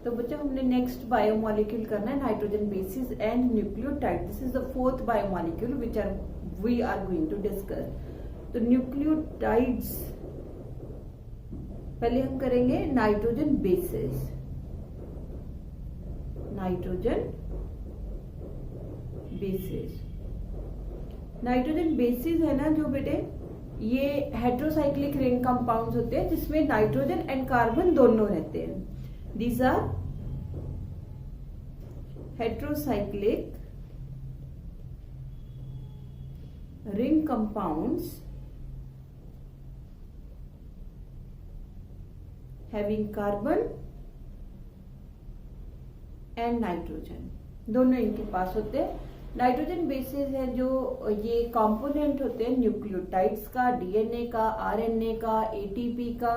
तो बच्चों हमने नेक्स्ट बायोमोलिक्यूल करना है nitrogen bases and nucleotide. This is the fourth biomolecule which we are going to discuss. तो न्यूक्लियोटाइड्स पहले हम करेंगे नाइट्रोजन बेसिस। नाइट्रोजन बेसिस है ना जो बेटे, ये हेट्रोसाइक्लिक रिंग कंपाउंड्स होते हैं जिसमें नाइट्रोजन एंड कार्बन दोनों रहते हैं। These are heterocyclic ring compounds having carbon and nitrogen, दोनों इनके पास होते हैं। नाइट्रोजन बेसिस है जो ये कंपोनेंट होते हैं न्यूक्लियोटाइड्स का, डीएनए का, आरएनए का, एटीपी का,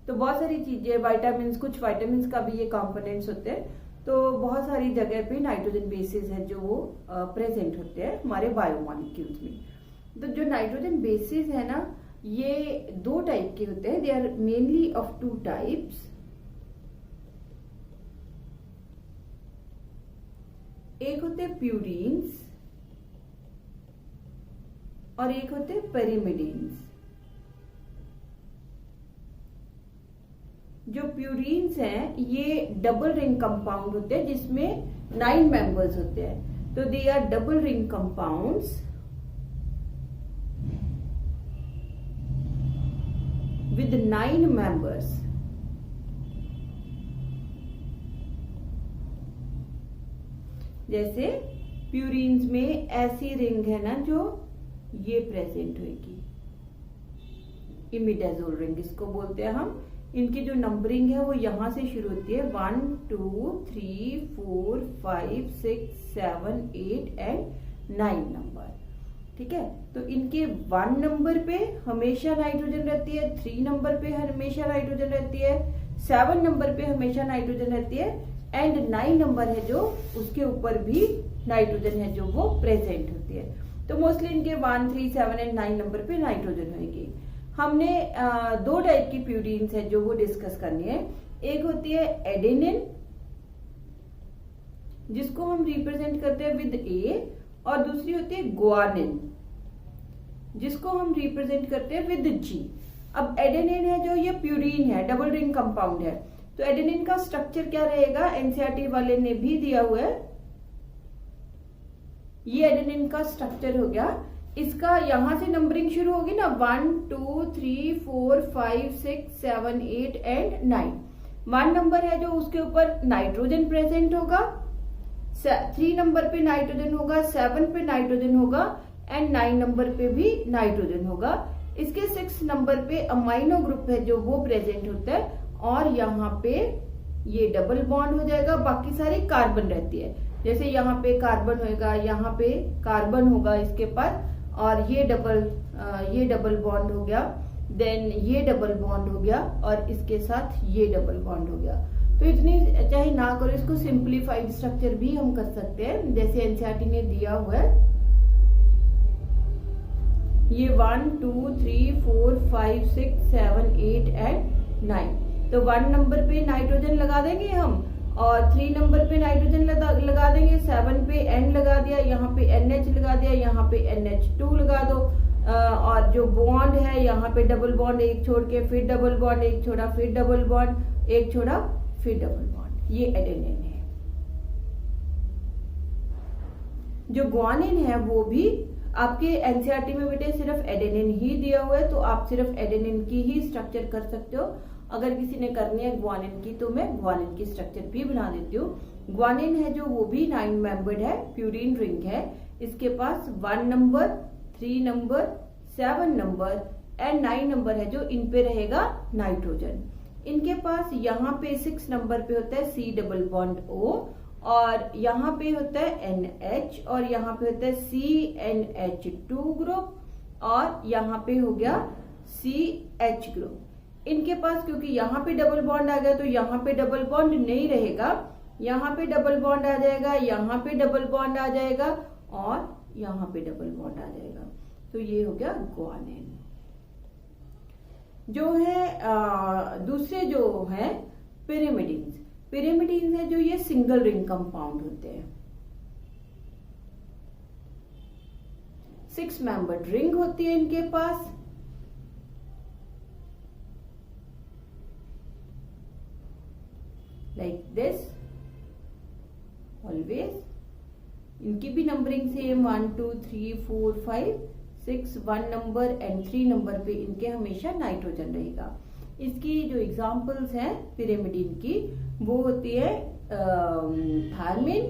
तो बहुत सारी चीजें, विटामिन, कुछ विटामिन का भी ये कंपोनेंट्स होते हैं। तो बहुत सारी जगह पे नाइट्रोजन बेसिस है जो वो प्रेजेंट होते हैं हमारे बायोमोलिक्यूल्स में। तो जो नाइट्रोजन बेसिस है ना, ये दो टाइप के होते हैं। They are mainly of two types. एक होते प्यूरीन्स और एक होते पेरिमिडीन्स। जो प्यूरीन्स हैं ये डबल रिंग कंपाउंड होते हैं जिसमें 9 मेंबर्स होते हैं। तो they are double ring compounds with 9 members. जैसे प्यूरीन्स में ऐसी रिंग है ना जो ये प्रेजेंट होगी, इमिडाजोल रिंग इसको बोलते हैं हम। इनकी जो नंबरिंग है वो यहां से शुरू होती है 1 2 3 4 5 6 7 8 एंड 9 नंबर। ठीक है, तो इनके 1 नंबर पे हमेशा नाइट्रोजन रहती है, 3 नंबर पे हमेशा नाइट्रोजन रहती है, 7 नंबर पे हमेशा नाइट्रोजन रहती है एंड 9 नंबर है जो उसके ऊपर भी नाइट्रोजन है जो वो प्रेजेंट होती है। तो मोस्टली इनके 1 3 7 एंड 9 नंबर पे नाइट्रोजन होगी। हमने दो टाइप की प्यूरीन्स है जो वो डिस्कस करनी है। एक होती है एडेनिन जिसको हम रिप्रेजेंट करते हैं विद ए, और दूसरी होती है ग्वानिन जिसको हम रिप्रेजेंट करते हैं विद जी। अब एडेनिन है जो ये प्यूरीन है, डबल रिंग कंपाउंड है। तो एडेनिन का स्ट्रक्चर क्या रहेगा, एनसीईआरटी वाले ने भी दिया हुआ है। ये एडेनिन का स्ट्रक्चर हो गया। इसका यहां से नंबरिंग शुरू होगी ना, 1 2 3 4 5 6 7 8 एंड 9। 1 नंबर है जो उसके ऊपर नाइट्रोजन प्रेजेंट होगा, 3 नंबर पे नाइट्रोजन होगा, 7 पे नाइट्रोजन होगा एंड 9 नंबर पे भी नाइट्रोजन होगा। इसके 6 नंबर पे अमाइनो ग्रुप है जो वो प्रेजेंट होता है और यहाँ पे ये डबल बॉन्ड हो जाएगा, बाकी सारी कार्बन रहती है। जैसे यहाँ पे कार्बन होगा, यहाँ पे कार्बन होगा इसके पास, और ये डबल बॉन्ड हो गया, देन ये डबल बॉन्ड हो गया और इसके साथ ये डबल बॉन्ड हो गया। तो इतनी चाहे ना करो, इसको सिंप्लीफाइड स्ट्रक्चर भी हम कर सकते हैं जैसे एनसीईआरटी ने दिया हुआ है। ये 1 2 3 4 5 6 7 8 एंड 9। तो 1 नंबर पे नाइट्रोजन लगा देंगे हम और 3 नंबर पे नाइट्रोजन लगा देंगे, 7 पे N लगा दिया, यहाँ पे NH लगा दिया, यहाँ पे NH2 लगा दो। और जो बॉन्ड है यहाँ पे डबल बॉन्ड एक छोड़ के फिर डबल बॉन्ड एक छोड़ा, फिर डबल बॉन्ड एक छोड़ा, फिर डबल बॉन्ड, ये एडेनिन है। जो ग्वानिन है वो भी आपके एनसीईआरटी में बेटे सिर्फ एडेनिन ही दिया हुआ है, तो आप सिर्फ एडेनिन की ही स्ट्रक्चर कर सकते हो। अगर किसी ने करनी है ग्वानिन की तो मैं ग्वानिन की स्ट्रक्चर भी बना देती हूँ। ग्वानिन है जो वो भी 9 मेंबर्ड है, प्यूरीन रिंग है। इसके पास 1 number, 3 number, 7 number and 9 number है जो इन पे रहेगा नाइट्रोजन। इनके पास यहाँ पे 6 नंबर पे होता है C डबल बॉन्ड O, और यहाँ पे होता है NH, और यहाँ पे होता है CNH2 ग्रुप, और यहाँ पे हो गया CH ग्रुप। इनके पास क्योंकि यहाँ पे डबल बॉन्ड आ गया तो यहाँ पे डबल बॉन्ड नहीं रहेगा, यहाँ पे डबल बॉन्ड आ जाएगा, यहाँ पे डबल बॉन्ड आ जाएगा और यहाँ पे डबल बॉन्ड आ जाएगा। तो ये हो गया ग्वानिन। जो है दूसरे जो है पिरिमिडिन्स। पिरिमिडीन है जो ये सिंगल रिंग कंपाउंड होते हैं। 6 मेंबर्ड रिंग होती है इनके पास। Like this always. इनकी भी numbering same 1 2 3 4 5 6 1 number and 3 number पे इनके हमेशा नाइट्रोजन रहेगा। इसकी जो एग्जांपल्स हैं पिरिमिडीन की वो होती है thymine,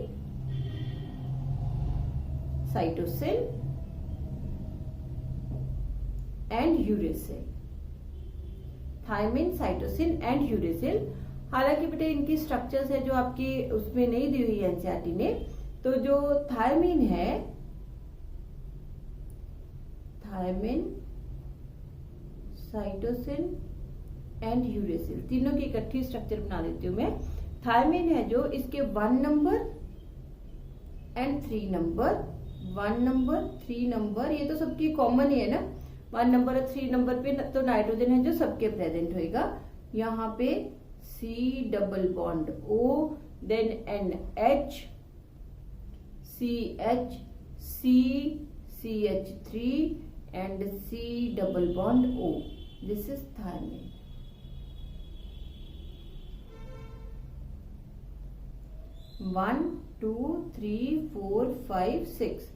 cytosine and uracil. Thymine, cytosine and uracil. हालांकि बेटे इनकी स्ट्रक्चर्स है जो आपकी उसमें नहीं दी हुई है एनसीईआरटी ने। तो जो थायमिन है, थायमिन, साइटोसिन एंड यूरेसिल, तीनों की इकट्ठी स्ट्रक्चर बना देती हूं मैं। थायमिन है जो इसके 1 number and 3 number, 1 number 3 number, ये तो सबकी कॉमन ही है ना। 1 नंबर और 3 नंबर पे तो नाइट्रोजन है जो सबके प्रेजेंट होएगा। यहाँ पे C double bond O, then NH, CH, C, CH3 and C double bond O. This is thiamine. One, 2, 3, 4, 5, 6।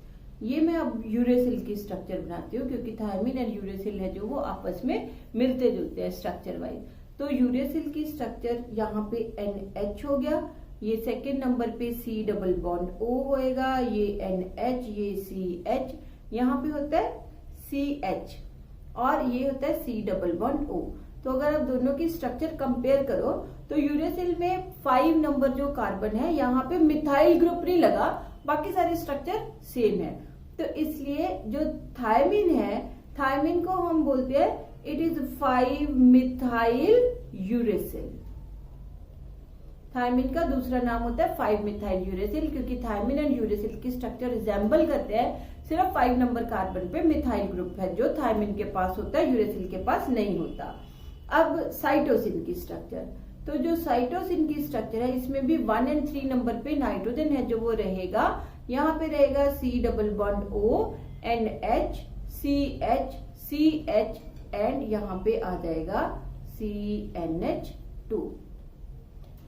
ये मैं अब यूरेसिल की स्ट्रक्चर बनाती हूँ क्योंकि थायमिन और यूरेसिल है जो वो आपस में मिलते जुलते हैं स्ट्रक्चर वाइज। तो यूरेसिल की स्ट्रक्चर यहाँ पे NH हो गया, ये सेकेंड नंबर पे C डबल बॉन्ड O होएगा, ये NH, ये CH, यहाँ पे होता है CH और ये होता है C डबल बॉन्ड O। तो अगर आप दोनों की स्ट्रक्चर कंपेयर करो तो यूरेसिल में 5 नंबर जो कार्बन है यहाँ पे मिथाइल ग्रुप नहीं लगा, बाकी सारे स्ट्रक्चर सेम है। तो इसलिए जो थायमिन है, थायमिन को हम बोलते हैं it is 5 methyl uracil. Thymine का दूसरा नाम होता है 5 मिथाइल यूरेसिल क्योंकि थायमिन एंड यूरेसिल की स्ट्रक्चर रिजेंबल करते हैं, सिर्फ 5 नंबर कार्बन पे मिथाइल ग्रुप है जो थायमिन के पास होता है, यूरेसिल के पास नहीं होता। अब साइटोसिन की स्ट्रक्चर, तो जो साइटोसिन की स्ट्रक्चर है इसमें भी 1 एंड 3 नंबर पे नाइट्रोजन है जो वो रहेगा। यहाँ पे रहेगा C double bond O, NH, CH, CH and यहाँ पे आ जाएगा CNH2।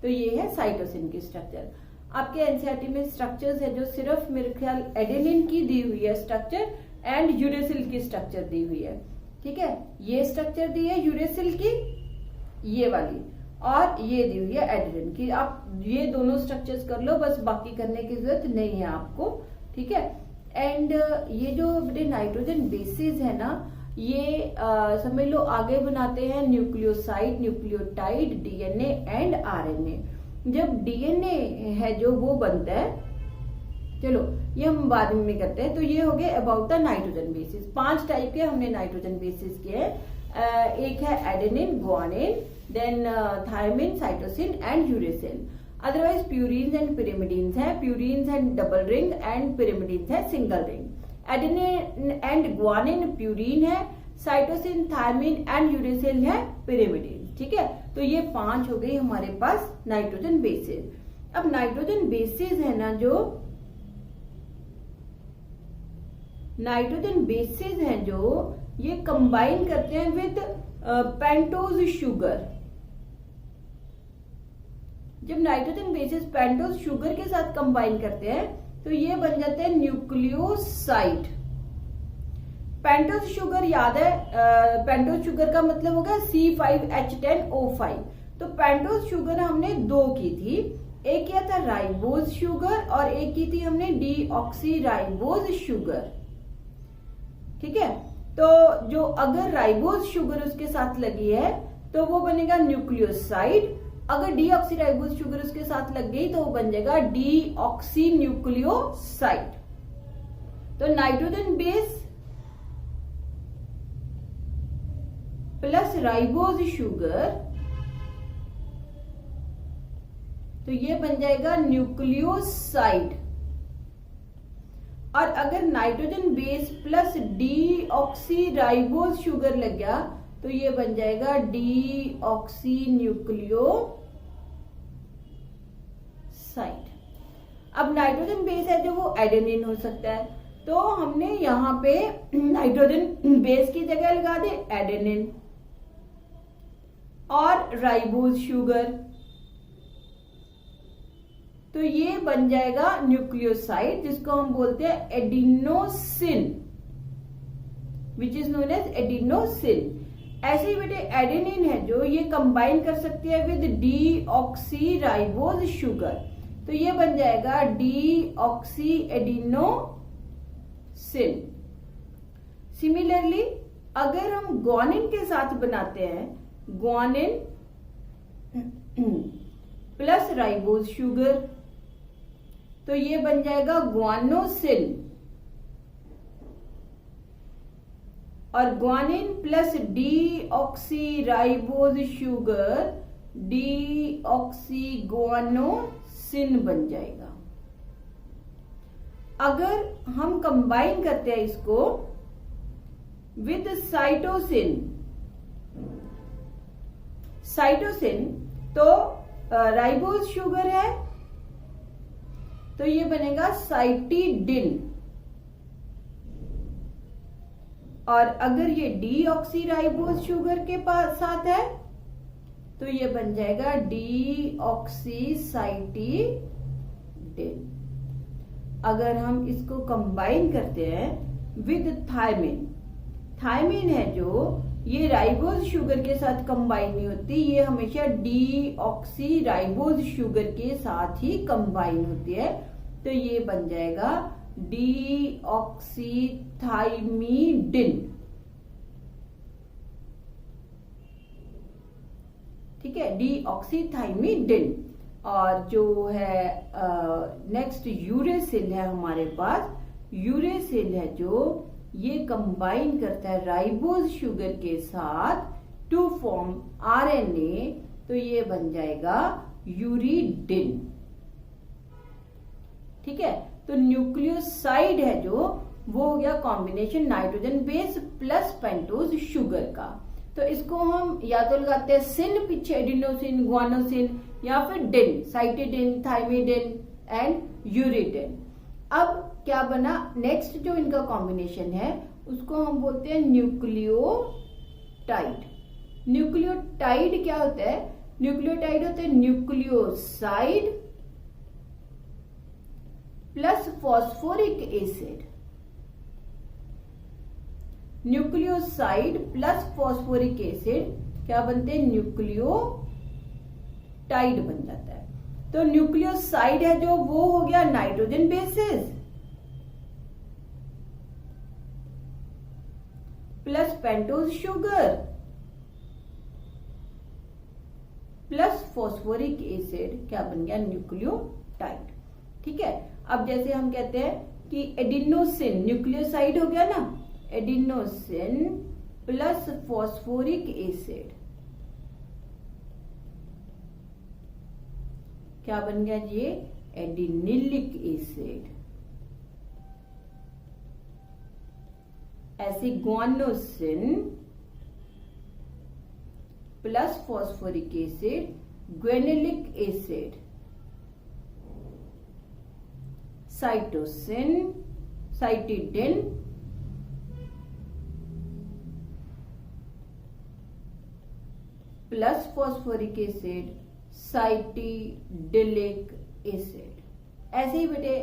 तो ये है साइटोसिन की स्ट्रक्चर। आपके एनसीईआरटी में स्ट्रक्चर्स है जो सिर्फ मेरे ख्याल एडेनिन की दी हुई है स्ट्रक्चर एंड यूरेसिल की स्ट्रक्चर दी हुई है। ठीक है, ये स्ट्रक्चर दी है यूरेसिल की, ये वाली, और ये दी हुई है एडेनिन की। आप ये दोनों स्ट्रक्चर्स कर लो, बस बाकी करने की जरूरत नहीं है आपको। ठीक है, एंड ये जो नाइट्रोजन बेसिस है ना, ये समझ लो आगे बनाते हैं nucleoside, nucleotide, DNA and RNA. जब डीएनए है जो वो बनता है, चलो ये हम बाद में करते हैं। तो ये हो गया about the nitrogen bases. 5 type के हमने नाइट्रोजन बेसिस किए हैं। एक है adenine, guanine, then thymine, cytosine and uracil. Otherwise purines and pyrimidines है, purines and double ring and pyrimidines है single ring. Adenine and guanine purine है, साइटोसिन, थायमिन एंड यूरेसिल है पिरिमिडीन। ठीक है, तो ये 5 हो गई हमारे पास नाइट्रोजन बेसिस। अब नाइट्रोजन बेसिस है ना, जो नाइट्रोजन बेसिस हैं जो ये कंबाइन करते हैं विद पेंटोज शुगर। जब नाइट्रोजन बेसिस पेंटोज शुगर के साथ कंबाइन करते हैं तो ये बन जाते हैं न्यूक्लियोसाइड। पेंटोज शुगर याद है, पेंटोज शुगर का मतलब होगा C5H10O5। तो पेंटोज शुगर हमने 2 की थी, एक किया था राइबोज शुगर और एक की थी हमने डीऑक्सी राइबोज शुगर। ठीक है, तो जो अगर राइबोज शुगर उसके साथ लगी है तो वो बनेगा न्यूक्लियोसाइड, अगर डीऑक्सी राइबोज शुगर उसके साथ लग गई तो वो बन जाएगा डीऑक्सी न्यूक्लियोसाइड। तो nitrogen base plus ribose sugar, तो ये बन जाएगा न्यूक्लियोसाइड। और अगर nitrogen base plus deoxy ribose sugar लग गया तो ये बन जाएगा डीऑक्सी न्यूक्लियोसाइड। साइड। अब नाइट्रोजन बेस है जो वो एडेनिन हो सकता है, तो हमने यहाँ पे नाइट्रोजन बेस की जगह लगा दे एडेनिन और राइबोज शुगर, तो ये बन जाएगा न्यूक्लियोसाइड जिसको हम बोलते हैं adenosine, which is known as adenosine. ऐसे ही बेटे एडेनिन है जो ये कंबाइन कर सकती है विद डीऑक्सी राइबोज शुगर, तो ये बन जाएगा डीऑक्सी एडिनोसिन। सिमिलरली अगर हम ग्वानिन के साथ बनाते हैं, ग्वानिन प्लस राइबोज शुगर, तो ये बन जाएगा ग्वानोसिन, और guanine plus deoxy ribose sugar deoxy guanosine बन जाएगा। अगर हम कंबाइन करते हैं इसको विद साइटोसिन, साइटोसिन तो राइबोज शुगर है तो ये बनेगा साइटिडिन, और अगर ये डीऑक्सी राइबोज शुगर के साथ है तो ये बन जाएगा डीऑक्सी साइटिडिन। अगर हम इसको कंबाइन करते हैं विद थायमिन, थायमिन है जो ये राइबोज शुगर के साथ कंबाइन नहीं होती, ये हमेशा डीऑक्सी राइबोज शुगर के साथ ही कंबाइन होती है, तो ये बन जाएगा डीऑक्सीथाइमिडिन। ठीक है, डीऑक्सीथाइमिडिन। और जो है नेक्स्ट यूरेसिल है हमारे पास, यूरेसिल है जो ये कंबाइन करता है राइबोज शुगर के साथ टू फॉर्म आरएनए, तो ये बन जाएगा यूरिडिन। ठीक है, तो न्यूक्लियोसाइड है जो वो हो गया combination nitrogen base plus pentose sugar का, तो इसको हम या तो लगाते हैं सिन पीछे एडिनोसिन ग्वानोसिन, या फिर डिन साइटिडिन थाइमिडिन एंड यूरिडिन। अब क्या बना, नेक्स्ट जो इनका कॉम्बिनेशन है उसको हम बोलते हैं न्यूक्लियोटाइड। न्यूक्लियोटाइड क्या होता है, न्यूक्लियोटाइड होते हैं nucleoside plus phosphoric acid, nucleoside plus phosphoric acid क्या बनते हैं, न्यूक्लियोटाइड बन जाता है। तो न्यूक्लियोसाइड है जो वो हो गया nitrogen bases plus pentose sugar plus phosphoric acid क्या बन गया, न्यूक्लियोटाइड। ठीक है, अब जैसे हम कहते हैं कि एडिनोसिन न्यूक्लियोसाइड हो गया ना, एडिनोसिन प्लस फॉस्फोरिक एसिड क्या बन गया, ये एडिनिलिक एसिड। ऐसे guanosine plus phosphoric acid guanylic acid, cytosine cytidine plus phosphoric acid cytidylic acid. ऐसे ही बेटे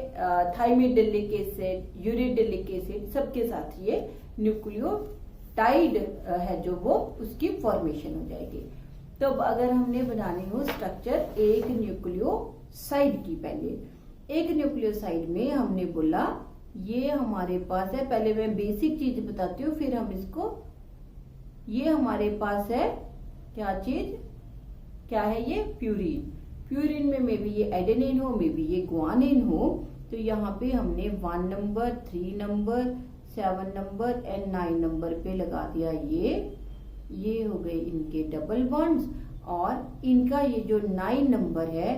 थाइमिडिलिक एसिड यूरिडिलिक एसिड सबके साथ ये न्यूक्लियोटाइड है जो वो उसकी फॉर्मेशन हो जाएगी। तो अगर हमने बनानी हो स्ट्रक्चर एक न्यूक्लियोसाइड की, पहले एक न्यूक्लियोसाइड में हमने बोला ये हमारे पास है, पहले मैं बेसिक चीज बताती हूँ फिर हम इसको, ये हमारे पास है क्या चीज, क्या है ये प्यूरिन। प्यूरिन में मे बी ये एडेनिन हो, मे बी ये ग्वानिन हो, तो यहाँ पे हमने 1 number 3 number 7 number and 9 number पे लगा दिया ये हो गए इनके डबल बॉन्ड्स, और इनका ये जो 9 नंबर है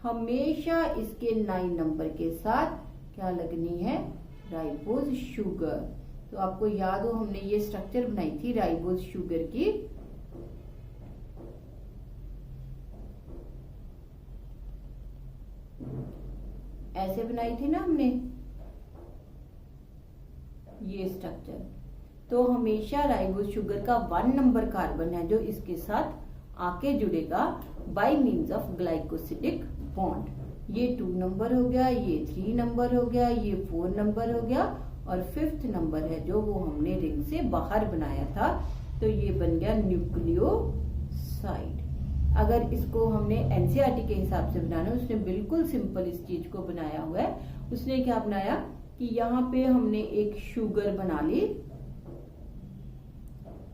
हमेशा इसके 9 नंबर के साथ क्या लगनी है, राइबोज शुगर। तो आपको याद हो हमने ये स्ट्रक्चर बनाई थी राइबोज शुगर की, ऐसे बनाई थी ना हमने ये स्ट्रक्चर। तो हमेशा राइबोज शुगर का 1 नंबर कार्बन है जो इसके साथ आके जुड़ेगा bye means of glycosidic bond. ये 2 नंबर हो गया, ये 3 नंबर हो गया, ये 4 नंबर हो गया और 5th नंबर है जो वो हमने रिंग से बाहर बनाया था, तो ये बन गया न्यूक्लियोसाइड। अगर इसको हमने एनसीईआरटी के हिसाब से बनाना है, उसने बिल्कुल सिंपल इस चीज को बनाया हुआ है। उसने क्या बनाया कि यहाँ पे हमने एक शुगर बना ली,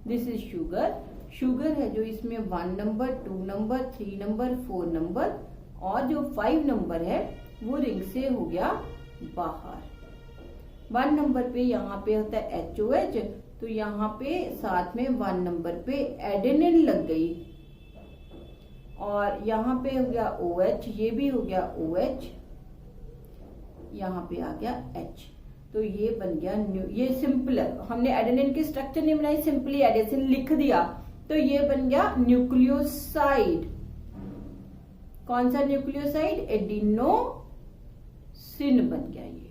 दिस इज शुगर। शुगर है जो इसमें 1 नंबर, 2 नंबर, 3 नंबर, 4 नंबर और जो 5 नंबर है वो रिंग से हो गया बाहर। 1 नंबर पे यहाँ पे होता है HOH, तो यहाँ पे साथ में 1 नंबर पे एडेनिन लग गई और यहाँ पे हो गया OH, ये भी हो गया OH, यहाँ पे आ गया H। तो ये बन गया ये सिंपल है, हमने एडेनिन की स्ट्रक्चर नहीं बनाई, सिंपली एडेनिन लिख दिया, तो ये बन गया न्यूक्लियोसाइड। कौन सा न्यूक्लियोसाइड? एडिनोसिन बन गया ये।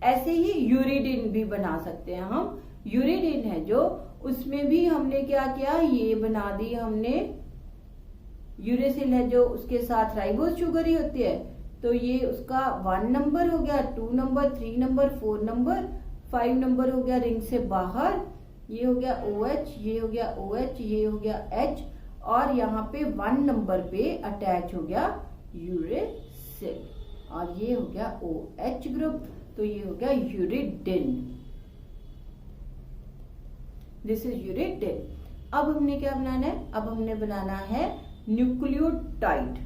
ऐसे ही यूरिडिन भी बना सकते हैं हम। यूरिडिन है जो, उसमें भी हमने क्या किया, ये बना दी हमने, यूरेसिल है जो उसके साथ राइबोज शुगर ही होती है, तो ये उसका 1 नंबर हो गया, 2 नंबर, 3 नंबर, 4 नंबर, 5 नंबर हो गया रिंग से बाहर, ये हो गया OH, ये हो गया OH, ये हो गया H और यहाँ पे 1 नंबर पे अटैच हो गया यूरेसिल और ये हो गया OH ग्रुप, तो ये हो गया यूरिडिन, दिस इज यूरिडिन। अब हमने क्या बनाना है? अब हमने बनाना है न्यूक्लियोटाइड।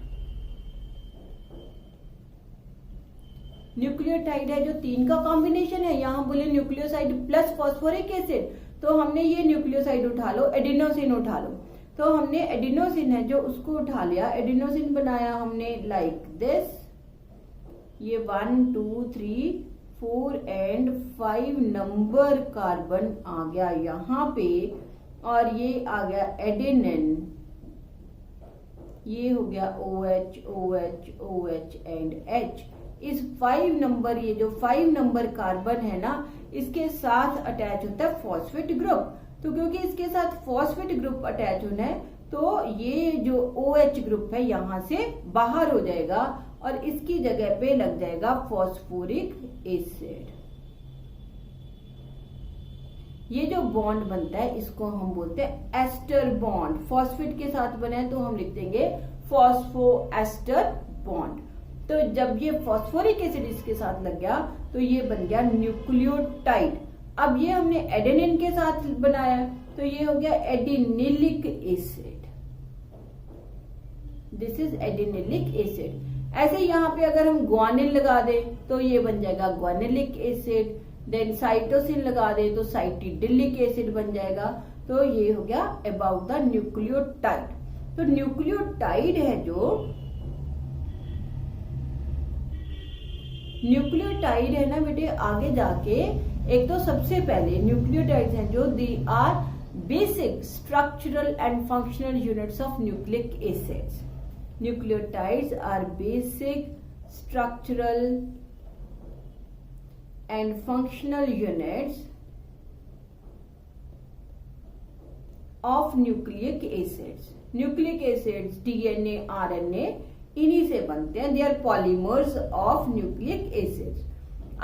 न्यूक्लियोटाइड है जो 3 का कॉम्बिनेशन है, यहां बोले न्यूक्लियोसाइड प्लस फॉस्फोरिक एसिड, तो हमने ये न्यूक्लियोसाइड उठा लो, एडिनोसिन उठा लो, तो हमने एडिनोसिन है जो उसको उठा लिया, एडिनोसिन बनाया हमने लाइक दिस, ये 1 2 3 4 एंड 5 नंबर कार्बन आ गया यहाँ पे और ये आ गया एडेनिन, ये हो गया OH OH OH and H। इस 5 नंबर, ये जो 5 नंबर कार्बन है ना, इसके साथ अटैच होता है फॉस्फेट ग्रुप, तो क्योंकि इसके साथ फॉस्फेट ग्रुप अटैच होना है तो ये जो OH ग्रुप है यहां से बाहर हो जाएगा और इसकी जगह पे लग जाएगा फॉस्फोरिक एसिड। ये जो बॉन्ड बनता है इसको हम बोलते हैं एस्टर बॉन्ड। फॉस्फेट के साथ बना है तो हम लिख देंगे फॉस्फो एस्टर बॉन्ड। तो जब ये फॉस्फोरिक एसिड इसके साथ लग गया तो ये बन गया न्यूक्लियोटाइड। अब ये हमने एडेनिन के साथ बनाया तो ये हो गया adenylic acid, this is adenylic acid. ऐसे यहाँ पे अगर हम ग्वानिन लगा दें तो ये बन जाएगा ग्वानिलिक एसिड, देन साइटोसिन लगा दे तो साइटिडिलिक एसिड बन जाएगा। तो ये हो गया अबाउट द न्यूक्लियोटाइड। तो न्यूक्लियोटाइड है जो, न्यूक्लियोटाइड है ना बेटे, आगे जाके एक तो सबसे पहले न्यूक्लियोटाइड्स हैं जो they are basic structural and functional units of nucleic acids. Nucleotides are basic structural and functional units of nucleic acids. Nucleic acids DNA, RNA इन्हीं से बनते हैं, they are polymers of nucleic acids.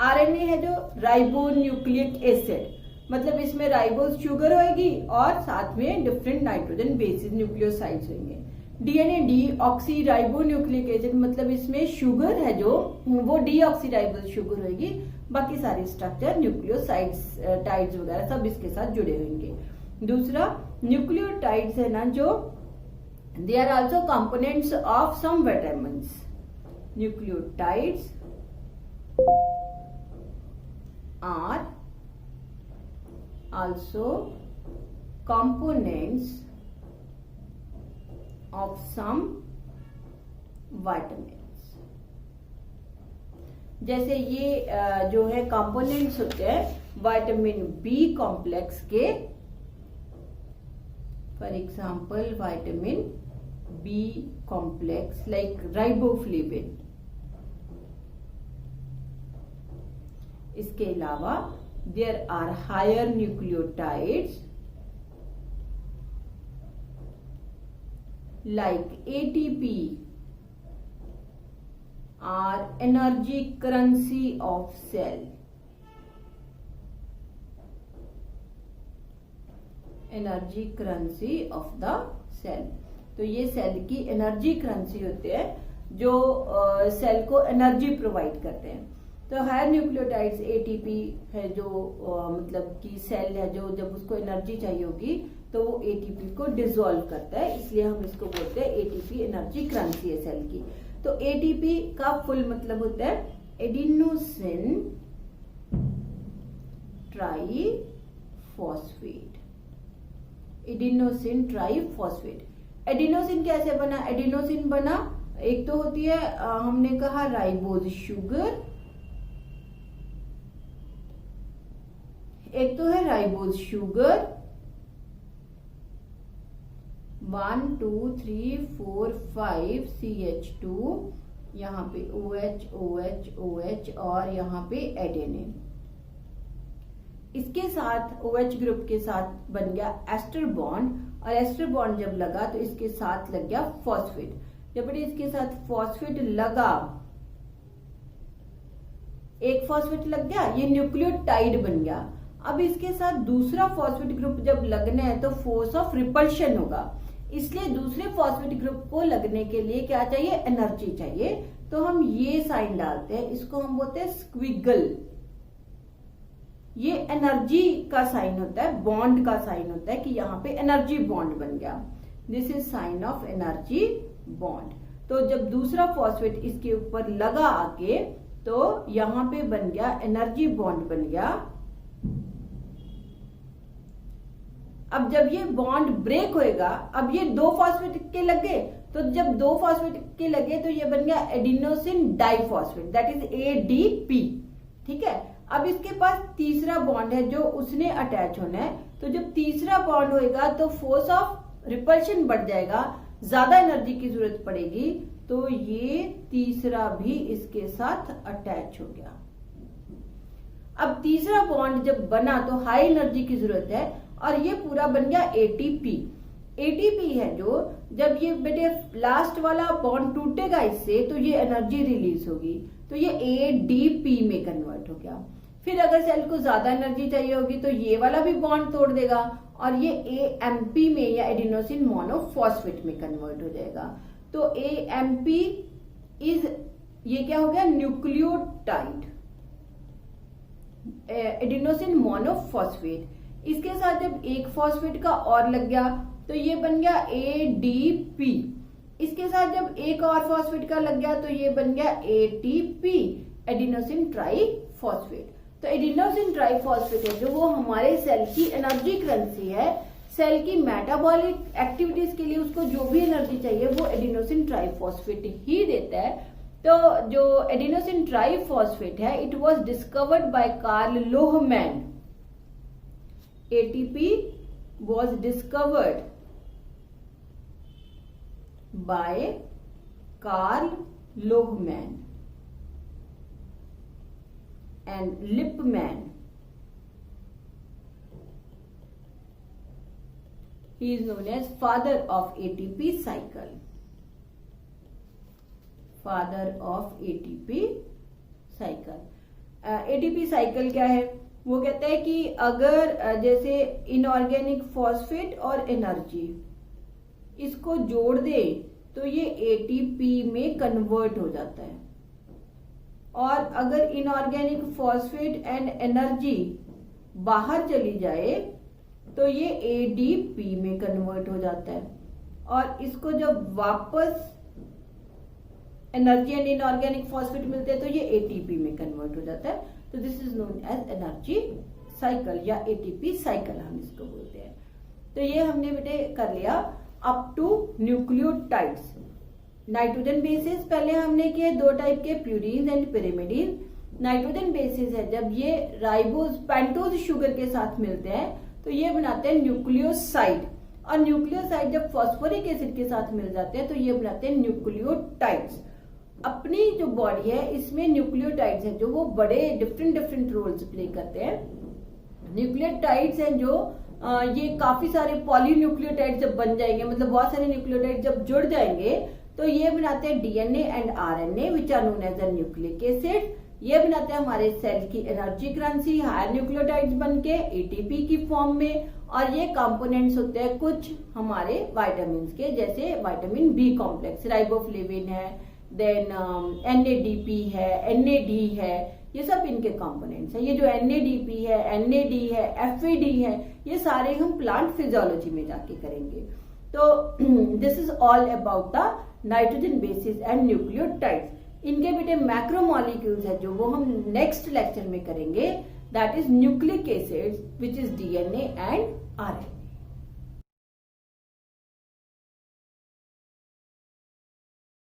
RNA है जो ribo nucleic acid, मतलब इसमें ribose sugar होगी और साथ में डिफरेंट नाइट्रोजन बेसिस न्यूक्लियोसाइड्स होंगे। DNA D oxy ribo nucleic acid, मतलब इसमें शुगर है जो वो डी ऑक्सी राइबो शुगर होगी, बाकी सारे स्ट्रक्चर न्यूक्लियोसाइड्स टाइड्स वगैरह सब इसके साथ जुड़े होंगे। दूसरा न्यूक्लियोटाइड्स है ना जो they are also components of some vitamins. Nucleotides are also components of some vitamins। जैसे ये जो है कंपोनेंट्स होते हैं विटामिन बी कॉम्प्लेक्स के, for example vitamin B complex like riboflavin, इसके अलावा there are higher nucleotides like ATP are energy currency of cell. Energy currency of the cell, तो ये सेल की एनर्जी करेंसी होते हैं जो सेल को एनर्जी प्रोवाइड करते हैं। तो हायर न्यूक्लियोटाइड्स एटीपी है जो मतलब कि सेल है जो जब उसको एनर्जी चाहिए होगी तो वो एटीपी को डिसॉल्व करता है, इसलिए हम इसको बोलते हैं एटीपी एनर्जी करेंसी है सेल की। तो एटीपी का फुल मतलब होता है adenosine triphosphate. Adenosine triphosphate. Adenosine कैसे बना? एडिनोसिन बना, एक तो होती है हमने कहा राइबोज शुगर, एक तो है राइबोज शुगर 1 2 3 4 5 CH2, यहाँ पे OH OH OH और यहाँ पे एडेनिन। इसके साथ OH ग्रुप के साथ बन गया एस्टर बॉन्ड, और एस्टर बॉन्ड जब लगा तो इसके साथ लग गया फॉस्फेट। जब इसके साथ फॉस्फेट लगा, एक फॉस्फेट लग गया, ये न्यूक्लियोटाइड बन गया। अब इसके साथ दूसरा फॉस्फेट ग्रुप जब लगना है तो फोर्स ऑफ रिपल्शन होगा, इसलिए दूसरे फॉस्फेट ग्रुप को लगने के लिए क्या चाहिए? एनर्जी चाहिए। तो हम ये साइन डालते हैं, इसको हम बोलते हैं स्क्विगल। ये एनर्जी का साइन होता है, बॉन्ड का साइन होता है कि यहाँ पे एनर्जी बॉन्ड बन गया। This is sine of energy bond. तो जब दूसरा फॉस्फेट इसके ऊपर लगा आके तो यहाँ पे बन गया एनर्जी बॉन्ड बन गया। अब जब ये बॉन्ड ब्रेक होएगा, अब ये दो फॉस्फेट के लगे, तो जब दो फॉस्फेट के लगे तो ये बन गया adenosine diphosphate, that is ADP। ठीक है, अब इसके पास तीसरा बॉन्ड है जो उसने अटैच होना है, तो जब तीसरा बॉन्ड होएगा तो फोर्स ऑफ रिपल्शन बढ़ जाएगा, ज्यादा एनर्जी की जरूरत पड़ेगी, तो ये तीसरा भी इसके साथ अटैच हो गया। अब तीसरा बॉन्ड जब बना तो हाई एनर्जी की जरूरत है और ये पूरा बन गया ATP। ATP है जो जब ये बेटे लास्ट वाला बॉन्ड टूटेगा इससे तो ये एनर्जी रिलीज होगी, तो ये ADP में कन्वर्ट हो गया। फिर अगर सेल को ज्यादा एनर्जी चाहिए होगी तो ये वाला भी बॉन्ड तोड़ देगा और ये AMP में या एडिनोसिन मोनोफॉस्फेट में कन्वर्ट हो जाएगा। तो AMP इज ये क्या हो गया? Nucleotide, adenosine monophosphate. इसके साथ जब एक फॉस्फेट का और लग गया तो ये बन गया ADP। इसके साथ जब एक और फॉस्फेट का लग गया तो ये बन गया ATP, एडिनोसिन ट्राइफॉस्फेट। तो एडिनोसिन ट्राइफॉस्फेट है जो वो हमारे सेल की एनर्जी करेंसी है। सेल की मेटाबॉलिक एक्टिविटीज के लिए उसको जो भी एनर्जी चाहिए वो एडिनोसिन ट्राइफॉस्फेट ही देता है। तो जो एडिनोसिन ट्राइफॉस्फेट है, it was discovered by Karl Lohmann. ATP was discovered by Carl Lohmann and Lippmann. He is known as father of ATP cycle. Father of ATP cycle. ATP cycle क्या है? वो कहता है कि अगर जैसे इनऑर्गेनिक फॉस्फेट और एनर्जी इसको जोड़ दे तो ये ATP में कन्वर्ट हो जाता है, और अगर इनऑर्गेनिक फॉस्फेट एंड एनर्जी बाहर चली जाए तो ये ADP में कन्वर्ट हो जाता है, और इसको जब वापस एनर्जी एंड इनऑर्गेनिक फॉस्फेट मिलते हैं तो ये ATP में कन्वर्ट हो जाता है। तो this is known as energy cycle या ATP साइकिल हम इसको बोलते हैं। तो ये हमने बेटे कर लिया up to nucleotides. Nitrogen bases पहले हमने किए दो टाइप के, purine and pyrimidine. Nitrogen bases है जब ये राइबोज पेंटोज शुगर के साथ मिलते हैं तो ये बनाते हैं न्यूक्लियोसाइड, और न्यूक्लियोसाइड जब फॉस्फोरिक एसिड के साथ मिल जाते हैं तो ये बनाते हैं न्यूक्लियोटाइड्स। अपनी जो बॉडी है इसमें न्यूक्लियोटाइड्स हैं जो वो बड़े डिफरेंट रोल्स प्ले करते हैं। न्यूक्लियोटाइड्स हैं जो ये काफी सारे पॉलीन्यूक्लियोटाइड जब बन जाएंगे, मतलब बहुत सारे न्यूक्लियोटाइड जब जुड़ जाएंगे तो ये बनाते हैं DNA and RNA which are known as the nucleic acid. ये बनाते हैं हमारे सेल की एनर्जी करेंसी हायर न्यूक्लियोटाइड्स बन के एटीपी की फॉर्म में। और ये कंपोनेंट्स होते हैं कुछ हमारे विटामिन के, जैसे विटामिन बी कॉम्प्लेक्स, राइबोफ्लेविन है, देन एनएडीपी है, एनएडी है, ये सब इनके कंपोनेंट्स हैं। ये जो एनएडीपी है, एनएडी है, एफएडी है, ये सारे हम प्लांट फिजियोलॉजी में जाके करेंगे। तो this is all about the nitrogen bases and nucleotides. इनके बेटे मैक्रोमॉलिक्यूल्स है जो वो हम नेक्स्ट लेक्चर में करेंगे, that is nucleic acids which is DNA and RNA.